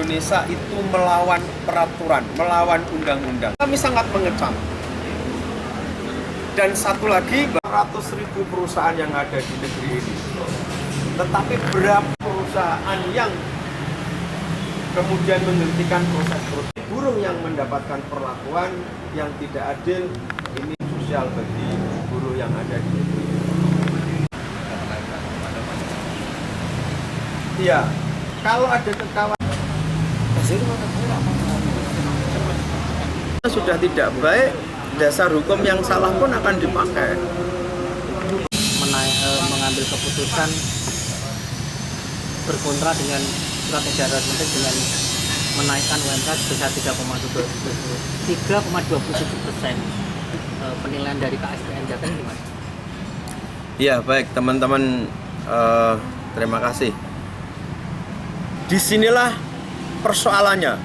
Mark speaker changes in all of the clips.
Speaker 1: Indonesia itu melawan peraturan, melawan undang-undang. Kami sangat mengecam. Dan satu lagi, 100.000 perusahaan yang ada di negeri ini. Tetapi berapa perusahaan yang kemudian menghentikan proses produksi? Buruh yang mendapatkan perlakuan yang tidak adil, ini sosial bagi buruh yang ada di negeri ini. Iya, kalau ada kekawasan sudah tidak baik, dasar hukum yang salah pun akan dipakai.
Speaker 2: Mengambil keputusan berkontra dengan surat edaran menteri dengan menaikkan UMK sebesar 3,27%. Penilaian dari KSPN Jateng gimana?
Speaker 1: Ya baik teman-teman, terima kasih. Disinilah persoalannya.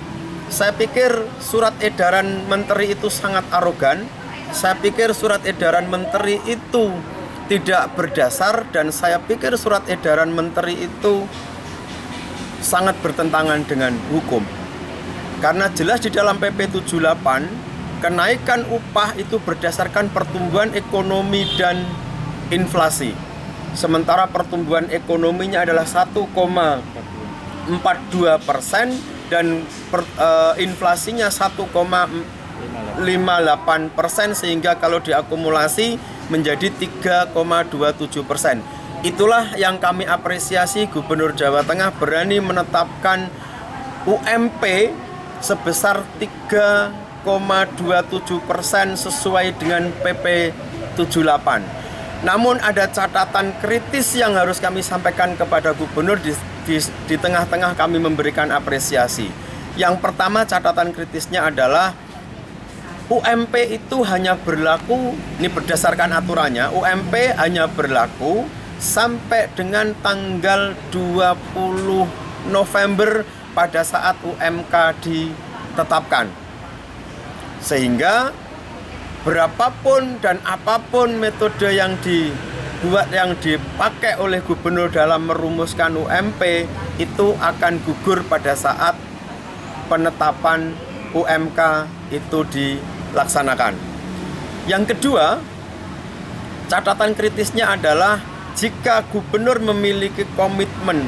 Speaker 1: Saya pikir surat edaran menteri itu sangat arogan. Saya pikir surat edaran menteri itu tidak berdasar, dan saya pikir surat edaran menteri itu sangat bertentangan dengan hukum. Karena jelas di dalam PP 78, kenaikan upah itu berdasarkan pertumbuhan ekonomi dan inflasi. Sementara pertumbuhan ekonominya adalah 1,42% dan inflasinya 1,58%, sehingga kalau diakumulasi menjadi 3,27%. Itulah yang kami apresiasi, Gubernur Jawa Tengah berani menetapkan UMP sebesar 3,27% sesuai dengan PP 78. Namun ada catatan kritis yang harus kami sampaikan kepada Gubernur di tengah-tengah kami memberikan apresiasi. Yang pertama, catatan kritisnya adalah UMP itu hanya berlaku, ini berdasarkan aturannya, UMP hanya berlaku sampai dengan tanggal 20 November pada saat UMK ditetapkan. Sehingga berapapun dan apapun metode yang dibuat, yang dipakai oleh gubernur dalam merumuskan UMP itu akan gugur pada saat penetapan UMK itu dilaksanakan. Yang kedua, catatan kritisnya adalah jika gubernur memiliki komitmen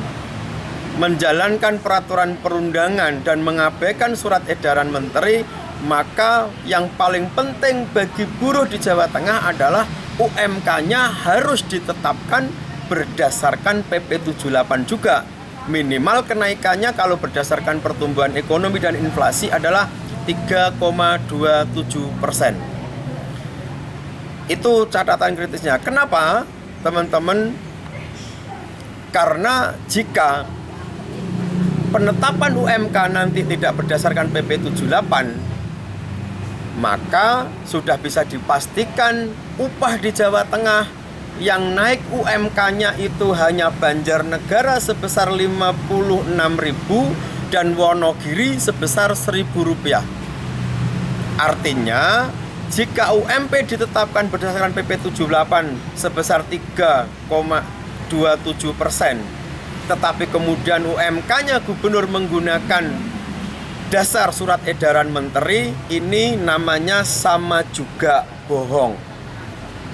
Speaker 1: menjalankan peraturan perundangan dan mengabaikan surat edaran menteri, maka yang paling penting bagi buruh di Jawa Tengah adalah UMK-nya harus ditetapkan berdasarkan PP 78 juga. Minimal kenaikannya kalau berdasarkan pertumbuhan ekonomi dan inflasi adalah 3,27%. Itu catatan kritisnya. Kenapa, teman-teman? Karena jika penetapan UMK nanti tidak berdasarkan PP 78, maka sudah bisa dipastikan upah di Jawa Tengah yang naik UMK-nya itu hanya Banjarnegara sebesar 56.000 dan Wonogiri sebesar Rp1.000. Artinya, jika UMP ditetapkan berdasarkan PP 78 sebesar 3,27%, tetapi kemudian UMK-nya gubernur menggunakan dasar surat edaran menteri, ini namanya sama juga bohong.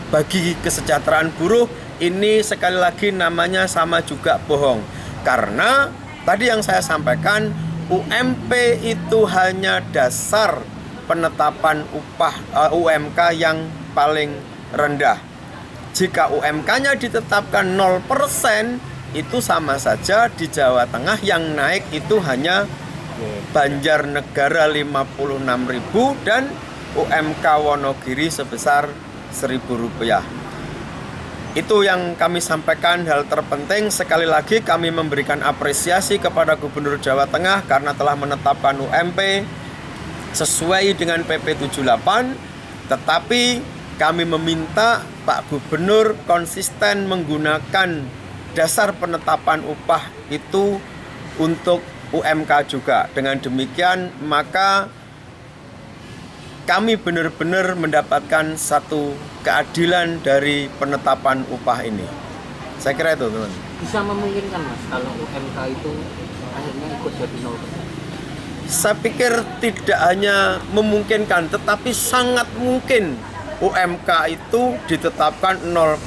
Speaker 1: Bagi kesejahteraan buruh, ini sekali lagi namanya sama juga bohong. Karena tadi yang saya sampaikan, UMP itu hanya dasar penetapan upah UMK yang paling rendah. Jika UMK-nya ditetapkan 0%, itu sama saja di Jawa Tengah yang naik itu hanya Banjarnegara 56.000 dan UMK Wonogiri sebesar Rp1.000. Itu yang kami sampaikan, hal terpenting. Sekali lagi kami memberikan apresiasi kepada Gubernur Jawa Tengah karena telah menetapkan UMP sesuai dengan PP 78, tetapi kami meminta Pak Gubernur konsisten menggunakan dasar penetapan upah itu untuk UMK juga. Dengan demikian maka kami benar-benar mendapatkan satu keadilan dari penetapan upah ini. Saya kira itu, teman.
Speaker 2: Bisa memungkinkan, Mas, kalau UMK itu akhirnya ikut jadi 0%?
Speaker 1: Saya pikir tidak hanya memungkinkan, tetapi sangat mungkin UMK itu ditetapkan 0%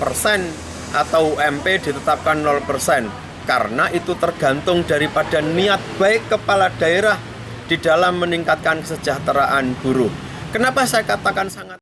Speaker 1: atau UMP ditetapkan 0%. Karena itu tergantung daripada niat baik kepala daerah di dalam meningkatkan kesejahteraan buruh. Kenapa saya katakan sangat